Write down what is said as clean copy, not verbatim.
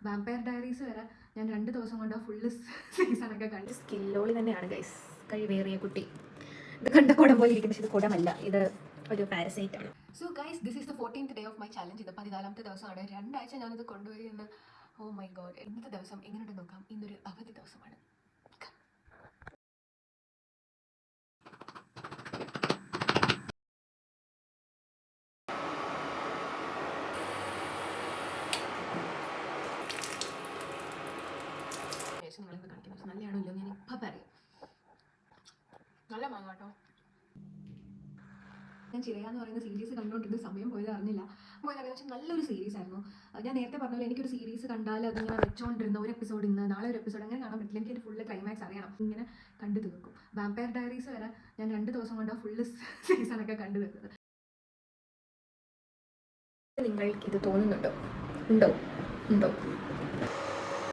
Vampire diaries വരെ ഞാൻ 2 ദിവസം കൊണ്ട് ഫുള്ള് സീസണൊക്കെ കണ്ട്. സ്കില്ലോളി തന്നെയാണ് ഗൈസ്, കഴിവേറിയ കുട്ടി. ഇത് കണ്ട കുടം പോലെ ഇരിക്കും, പക്ഷെ ഇത് കുടമല്ല, ഇത് ഒരു പാരസൈറ്റ് ആണ്. So guys, this is the 14th day of my challenge. ഇത് 14ാമത്തെ ദിവസമാണ്. 2 ആഴ്ച ഞാനിത് കൊണ്ടുപോയി എന്ന്. ഓ മൈ ഗോഡ്, ഇന്നത്തെ ദിവസം എങ്ങനെയുണ്ട് നോക്കാം. ഇന്നൊരു അവധി ദിവസമാണ്. നിങ്ങളിത് കാണിക്കുന്നത് നല്ലതാണോ ഇല്ലോ ഞാൻ ഇപ്പം പറയാം. നല്ല മാങ്ങ കേട്ടോ. ഞാൻ ചിരയാന്ന് പറയുന്ന സീരീസ് കണ്ടുകൊണ്ടിരുന്ന സമയം പോയത് അറിഞ്ഞില്ല. വെച്ചാൽ നല്ലൊരു സീരീസ് ആയിരുന്നു. ഞാൻ നേരത്തെ പറഞ്ഞ പോലെ എനിക്കൊരു സീരീസ് കണ്ടാൽ അതിങ്ങനെ വെച്ചോണ്ടിരുന്ന ഒരു എപ്പിസോഡ് ഇന്ന് നാളെ ഒരു എപ്പിസോഡ് അങ്ങനെ കാണാൻ പറ്റില്ല. എനിക്ക് ഫുള്ള് ക്ലൈമാക്സ് അറിയണം. ഇങ്ങനെ കണ്ടു തീർക്കും. വാമ്പയർ ഡയറീസ് വരെ ഞാൻ 2 ദിവസം കൊണ്ട് ഫുള്ള് സീസണൊക്കെ കണ്ടു തീർക്കുന്നത്. നിങ്ങൾക്ക് ഇത് തോന്നുന്നുണ്ടോ? ഉണ്ടോ?